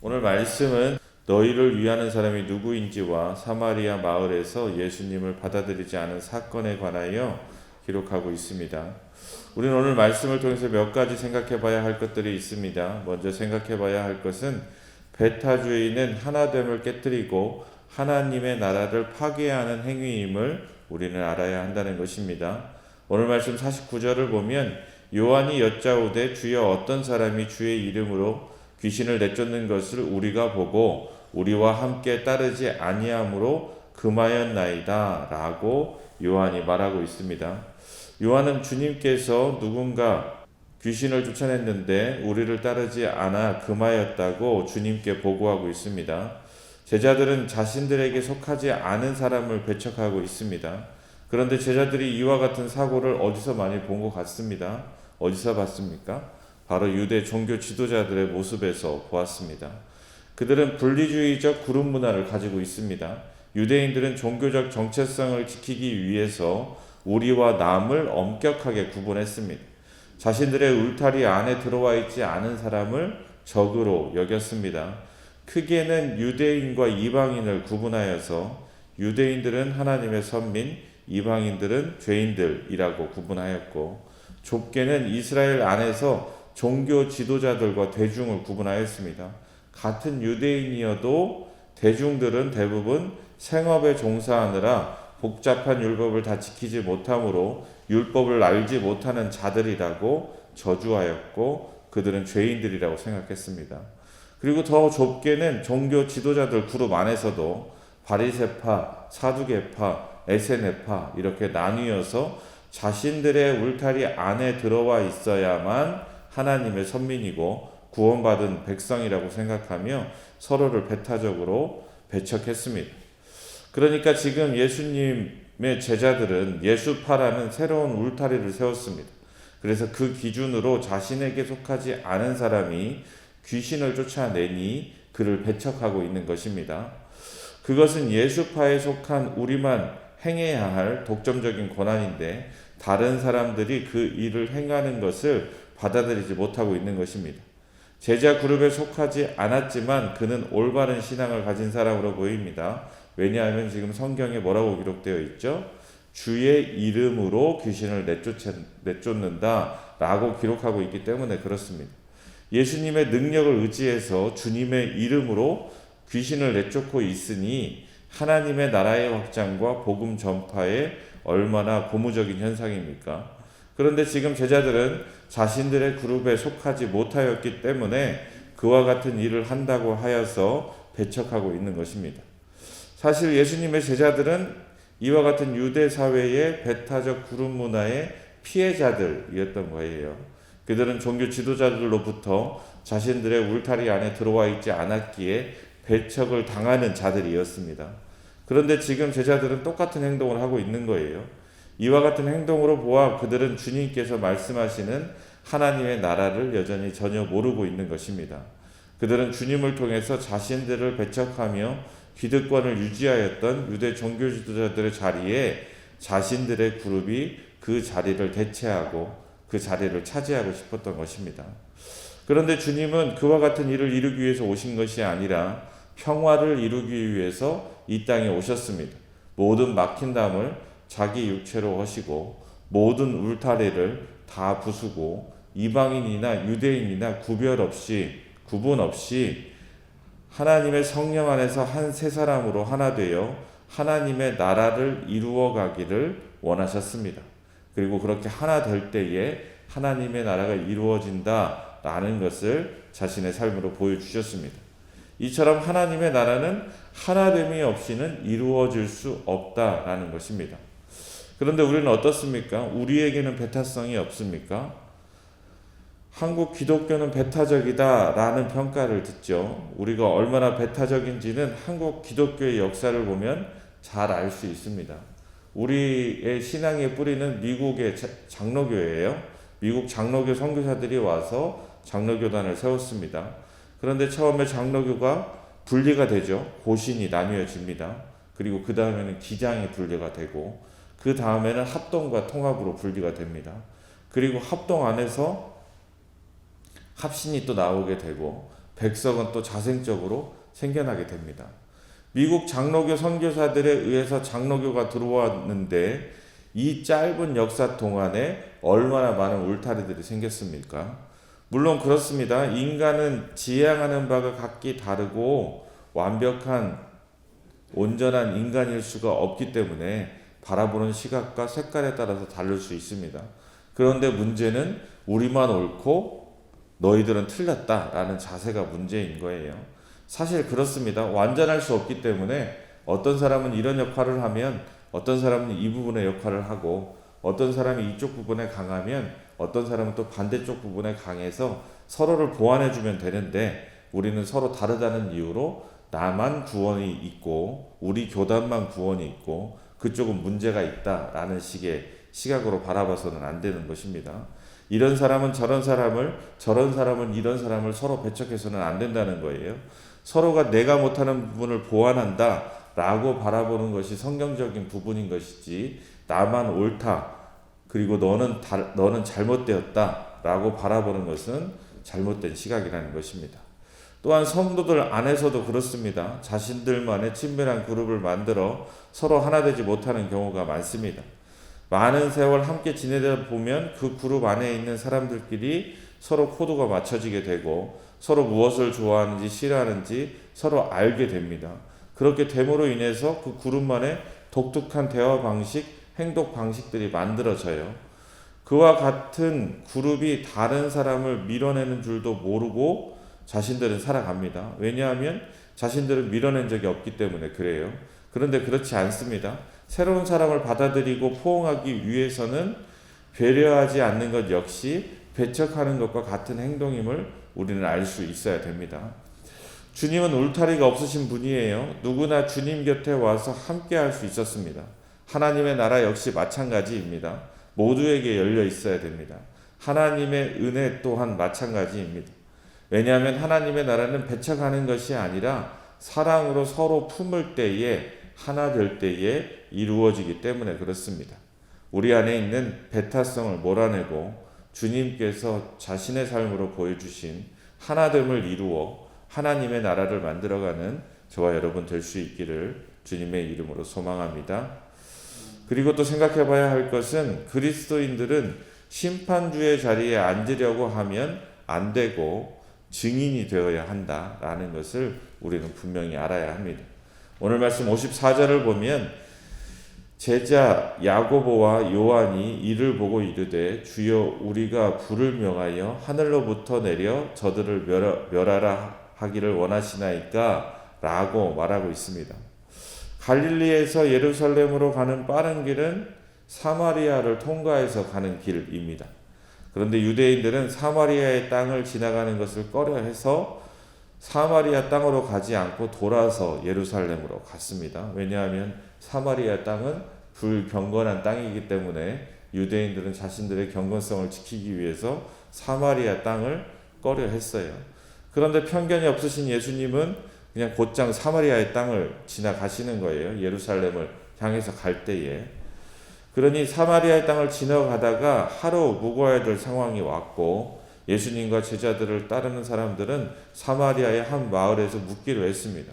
오늘 말씀은 너희를 위하는 사람이 누구인지와 사마리아 마을에서 예수님을 받아들이지 않은 사건에 관하여 기록하고 있습니다. 우리는 오늘 말씀을 통해서 몇 가지 생각해 봐야 할 것들이 있습니다. 먼저 생각해 봐야 할 것은 배타주의는 하나됨을 깨뜨리고 하나님의 나라를 파괴하는 행위임을 우리는 알아야 한다는 것입니다. 오늘 말씀 49절을 보면 요한이 여짜오되 주여 어떤 사람이 주의 이름으로 귀신을 내쫓는 것을 우리가 보고 우리와 함께 따르지 아니함으로 금하였나이다 라고 요한이 말하고 있습니다. 요한은 주님께서 누군가 귀신을 쫓아냈는데 우리를 따르지 않아 금하였다고 주님께 보고하고 있습니다. 제자들은 자신들에게 속하지 않은 사람을 배척하고 있습니다. 그런데 제자들이 이와 같은 사고를 어디서 많이 본 것 같습니다. 어디서 봤습니까? 바로 유대 종교 지도자들의 모습에서 보았습니다. 그들은 분리주의적 그룹 문화를 가지고 있습니다. 유대인들은 종교적 정체성을 지키기 위해서 우리와 남을 엄격하게 구분했습니다. 자신들의 울타리 안에 들어와 있지 않은 사람을 적으로 여겼습니다. 크게는 유대인과 이방인을 구분하여서 유대인들은 하나님의 선민, 이방인들은 죄인들이라고 구분하였고, 좁게는 이스라엘 안에서 종교 지도자들과 대중을 구분하였습니다. 같은 유대인이어도 대중들은 대부분 생업에 종사하느라 복잡한 율법을 다 지키지 못하므로 율법을 알지 못하는 자들이라고 저주하였고 그들은 죄인들이라고 생각했습니다. 그리고 더 좁게는 종교 지도자들 그룹 안에서도 바리새파, 사두개파, 에세네파 이렇게 나뉘어서 자신들의 울타리 안에 들어와 있어야만 하나님의 선민이고 구원받은 백성이라고 생각하며 서로를 배타적으로 배척했습니다. 그러니까 지금 예수님의 제자들은 예수파라는 새로운 울타리를 세웠습니다. 그래서 그 기준으로 자신에게 속하지 않은 사람이 귀신을 쫓아내니 그를 배척하고 있는 것입니다. 그것은 예수파에 속한 우리만 행해야 할 독점적인 권한인데 다른 사람들이 그 일을 행하는 것을 받아들이지 못하고 있는 것입니다. 제자 그룹에 속하지 않았지만 그는 올바른 신앙을 가진 사람으로 보입니다. 왜냐하면 지금 성경에 뭐라고 기록되어 있죠? 주의 이름으로 귀신을 내쫓는다 라고 기록하고 있기 때문에 그렇습니다. 예수님의 능력을 의지해서 주님의 이름으로 귀신을 내쫓고 있으니 하나님의 나라의 확장과 복음 전파에 얼마나 고무적인 현상입니까? 그런데 지금 제자들은 자신들의 그룹에 속하지 못하였기 때문에 그와 같은 일을 한다고 하여서 배척하고 있는 것입니다. 사실 예수님의 제자들은 이와 같은 유대 사회의 배타적 그룹 문화의 피해자들이었던 거예요. 그들은 종교 지도자들로부터 자신들의 울타리 안에 들어와 있지 않았기에 배척을 당하는 자들이었습니다. 그런데 지금 제자들은 똑같은 행동을 하고 있는 거예요. 이와 같은 행동으로 보아 그들은 주님께서 말씀하시는 하나님의 나라를 여전히 전혀 모르고 있는 것입니다. 그들은 주님을 통해서 자신들을 배척하며 기득권을 유지하였던 유대 종교 지도자들의 자리에 자신들의 그룹이 그 자리를 대체하고 그 자리를 차지하고 싶었던 것입니다. 그런데 주님은 그와 같은 일을 이루기 위해서 오신 것이 아니라 평화를 이루기 위해서 이 땅에 오셨습니다. 모든 막힌 담을 자기 육체로 하시고 모든 울타리를 다 부수고 이방인이나 유대인이나 구분 없이 하나님의 성령 안에서 한 세 사람으로 하나 되어 하나님의 나라를 이루어 가기를 원하셨습니다. 그리고 그렇게 하나 될 때에 하나님의 나라가 이루어진다라는 것을 자신의 삶으로 보여주셨습니다. 이처럼 하나님의 나라는 하나됨이 없이는 이루어질 수 없다라는 것입니다. 그런데 우리는 어떻습니까? 우리에게는 배타성이 없습니까? 한국 기독교는 배타적이다라는 평가를 듣죠. 우리가 얼마나 배타적인지는 한국 기독교의 역사를 보면 잘 알 수 있습니다. 우리의 신앙의 뿌리는 미국의 장로교예요. 미국 장로교 선교사들이 와서 장로교단을 세웠습니다. 그런데 처음에 장로교가 분리가 되죠. 고신이 나뉘어집니다. 그리고 그 다음에는 기장이 분리가 되고 그 다음에는 합동과 통합으로 분리가 됩니다. 그리고 합동 안에서 합신이 또 나오게 되고 백석은 또 자생적으로 생겨나게 됩니다. 미국 장로교 선교사들에 의해서 장로교가 들어왔는데 이 짧은 역사 동안에 얼마나 많은 울타리들이 생겼습니까? 물론 그렇습니다. 인간은 지향하는 바가 각기 다르고 완벽한 온전한 인간일 수가 없기 때문에 바라보는 시각과 색깔에 따라서 다를 수 있습니다. 그런데 문제는 우리만 옳고 너희들은 틀렸다라는 자세가 문제인 거예요. 사실 그렇습니다. 완전할 수 없기 때문에 어떤 사람은 이런 역할을 하면 어떤 사람은 이 부분의 역할을 하고 어떤 사람이 이쪽 부분에 강하면 어떤 사람은 또 반대쪽 부분에 강해서 서로를 보완해주면 되는데 우리는 서로 다르다는 이유로 나만 구원이 있고 우리 교단만 구원이 있고 그쪽은 문제가 있다라는 식의 시각으로 바라봐서는 안 되는 것입니다. 이런 사람은 저런 사람을, 저런 사람은 이런 사람을 서로 배척해서는 안 된다는 거예요. 서로가 내가 못하는 부분을 보완한다 라고 바라보는 것이 성경적인 부분인 것이지 나만 옳다 그리고 너는 잘못되었다 라고 바라보는 것은 잘못된 시각이라는 것입니다. 또한 성도들 안에서도 그렇습니다. 자신들만의 친밀한 그룹을 만들어 서로 하나 되지 못하는 경우가 많습니다. 많은 세월 함께 지내다 보면 그 그룹 안에 있는 사람들끼리 서로 코드가 맞춰지게 되고 서로 무엇을 좋아하는지 싫어하는지 서로 알게 됩니다. 그렇게 됨으로 인해서 그 그룹만의 독특한 대화 방식, 행동 방식들이 만들어져요. 그와 같은 그룹이 다른 사람을 밀어내는 줄도 모르고 자신들은 살아갑니다. 왜냐하면 자신들은 밀어낸 적이 없기 때문에 그래요. 그런데 그렇지 않습니다. 새로운 사람을 받아들이고 포용하기 위해서는 배려하지 않는 것 역시 배척하는 것과 같은 행동임을 우리는 알 수 있어야 됩니다. 주님은 울타리가 없으신 분이에요. 누구나 주님 곁에 와서 함께 할 수 있었습니다. 하나님의 나라 역시 마찬가지입니다. 모두에게 열려 있어야 됩니다. 하나님의 은혜 또한 마찬가지입니다. 왜냐하면 하나님의 나라는 배척하는 것이 아니라 사랑으로 서로 품을 때에 하나 될 때에 이루어지기 때문에 그렇습니다. 우리 안에 있는 배타성을 몰아내고 주님께서 자신의 삶으로 보여주신 하나됨을 이루어 하나님의 나라를 만들어가는 저와 여러분 될 수 있기를 주님의 이름으로 소망합니다. 그리고 또 생각해 봐야 할 것은 그리스도인들은 심판주의 자리에 앉으려고 하면 안 되고 증인이 되어야 한다라는 것을 우리는 분명히 알아야 합니다. 오늘 말씀 54절을 보면 제자 야고보와 요한이 이를 보고 이르되 주여 우리가 불을 명하여 하늘로부터 내려 저들을 멸하라 하기를 원하시나이까 라고 말하고 있습니다. 갈릴리에서 예루살렘으로 가는 빠른 길은 사마리아를 통과해서 가는 길입니다. 그런데 유대인들은 사마리아의 땅을 지나가는 것을 꺼려해서 사마리아 땅으로 가지 않고 돌아서 예루살렘으로 갔습니다. 왜냐하면 사마리아 땅은 불경건한 땅이기 때문에 유대인들은 자신들의 경건성을 지키기 위해서 사마리아 땅을 꺼려했어요. 그런데 편견이 없으신 예수님은 그냥 곧장 사마리아의 땅을 지나가시는 거예요. 예루살렘을 향해서 갈 때에. 그러니 사마리아의 땅을 지나가다가 하루 묵어야 될 상황이 왔고 예수님과 제자들을 따르는 사람들은 사마리아의 한 마을에서 묵기로 했습니다.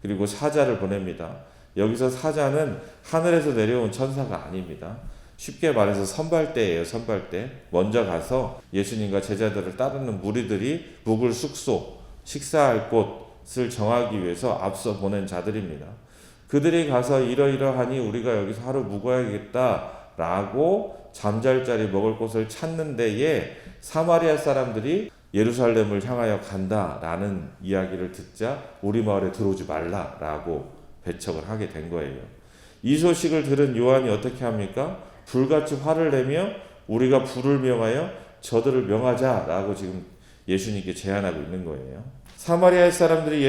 그리고 사자를 보냅니다. 여기서 사자는 하늘에서 내려온 천사가 아닙니다. 쉽게 말해서 선발대예요. 선발대. 먼저 가서 예수님과 제자들을 따르는 무리들이 묵을 숙소, 식사할 곳을 정하기 위해서 앞서 보낸 자들입니다. 그들이 가서 이러이러하니 우리가 여기서 하루 묵어야겠다라고 잠잘 자리 먹을 곳을 찾는 데에 사마리아 사람들이 예루살렘을 향하여 간다라는 이야기를 듣자 우리 마을에 들어오지 말라라고 배척을 하게 된 거예요. 이 소식을 들은 요한이 어떻게 합니까? 불같이 화를 내며 우리가 불을 명하여 저들을 명하자라고 지금 예수님께 제안하고 있는 거예요. 사마리아 사람들이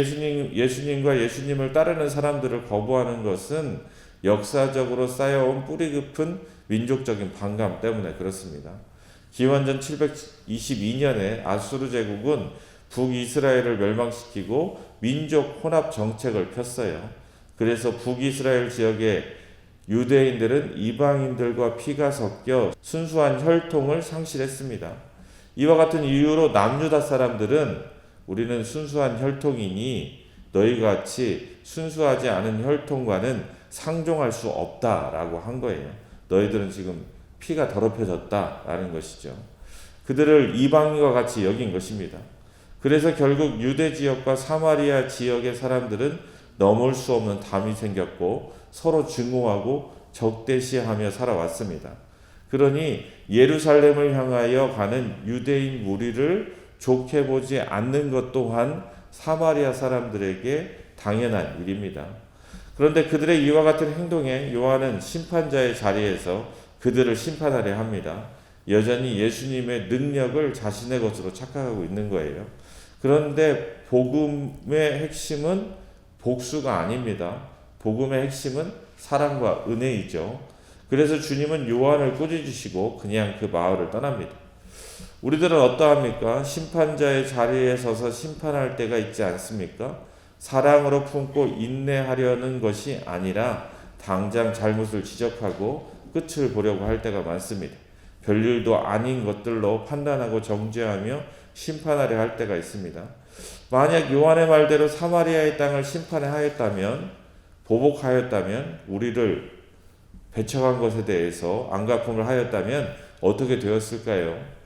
예수님과 예수님을 따르는 사람들을 거부하는 것은 역사적으로 쌓여온 뿌리 깊은 민족적인 반감 때문에 그렇습니다. 기원전 722년에 아수르 제국은 북이스라엘을 멸망시키고 민족 혼합 정책을 폈어요. 그래서 북이스라엘 지역의 유대인들은 이방인들과 피가 섞여 순수한 혈통을 상실했습니다. 이와 같은 이유로 남유다 사람들은 우리는 순수한 혈통이니 너희가 같이 순수하지 않은 혈통과는 상종할 수 없다라고 한 거예요. 너희들은 지금 피가 더럽혀졌다라는 것이죠. 그들을 이방인과 같이 여긴 것입니다. 그래서 결국 유대 지역과 사마리아 지역의 사람들은 넘을 수 없는 담이 생겼고 서로 증오하고 적대시하며 살아왔습니다. 그러니 예루살렘을 향하여 가는 유대인 무리를 좋게 보지 않는 것 또한 사마리아 사람들에게 당연한 일입니다. 그런데 그들의 이와 같은 행동에 요한은 심판자의 자리에서 그들을 심판하려 합니다. 여전히 예수님의 능력을 자신의 것으로 착각하고 있는 거예요. 그런데 복음의 핵심은 복수가 아닙니다. 복음의 핵심은 사랑과 은혜이죠. 그래서 주님은 요한을 꾸짖으시고 그냥 그 마을을 떠납니다. 우리들은 어떠합니까? 심판자의 자리에 서서 심판할 때가 있지 않습니까? 사랑으로 품고 인내하려는 것이 아니라 당장 잘못을 지적하고 끝을 보려고 할 때가 많습니다. 별일도 아닌 것들로 판단하고 정죄하며 심판하려 할 때가 있습니다. 만약 요한의 말대로 사마리아의 땅을 심판하였다면, 보복하였다면, 우리를 배척한 것에 대해서 안갚음을 하였다면 어떻게 되었을까요?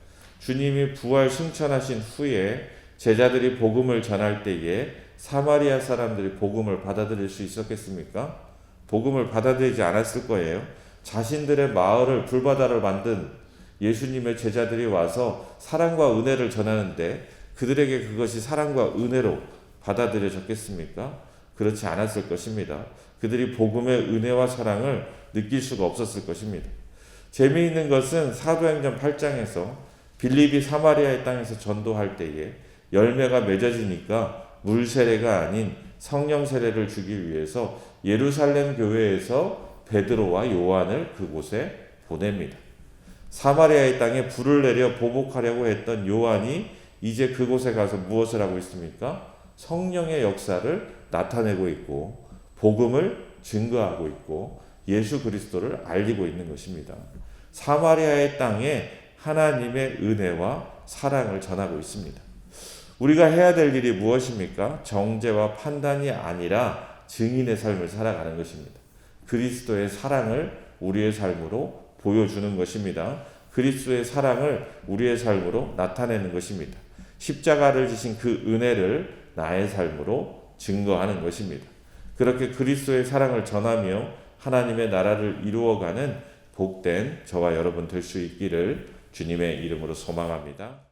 주님이 부활 승천하신 후에 제자들이 복음을 전할 때에 사마리아 사람들이 복음을 받아들일 수 있었겠습니까? 복음을 받아들이지 않았을 거예요. 자신들의 마을을 불바다를 만든 예수님의 제자들이 와서 사랑과 은혜를 전하는데 그들에게 그것이 사랑과 은혜로 받아들여졌겠습니까? 그렇지 않았을 것입니다. 그들이 복음의 은혜와 사랑을 느낄 수가 없었을 것입니다. 재미있는 것은 사도행전 8장에서 빌립이 사마리아의 땅에서 전도할 때에 열매가 맺어지니까 물 세례가 아닌 성령 세례를 주기 위해서 예루살렘 교회에서 베드로와 요한을 그곳에 보냅니다. 사마리아의 땅에 불을 내려 보복하려고 했던 요한이 이제 그곳에 가서 무엇을 하고 있습니까? 성령의 역사를 나타내고 있고 복음을 증거하고 있고 예수 그리스도를 알리고 있는 것입니다. 사마리아의 땅에 하나님의 은혜와 사랑을 전하고 있습니다. 우리가 해야 될 일이 무엇입니까? 정죄와 판단이 아니라 증인의 삶을 살아가는 것입니다. 그리스도의 사랑을 우리의 삶으로 보여주는 것입니다. 그리스도의 사랑을 우리의 삶으로 나타내는 것입니다. 십자가를 지신 그 은혜를 나의 삶으로 증거하는 것입니다. 그렇게 그리스도의 사랑을 전하며 하나님의 나라를 이루어가는 복된 저와 여러분 될 수 있기를 주님의 이름으로 소망합니다.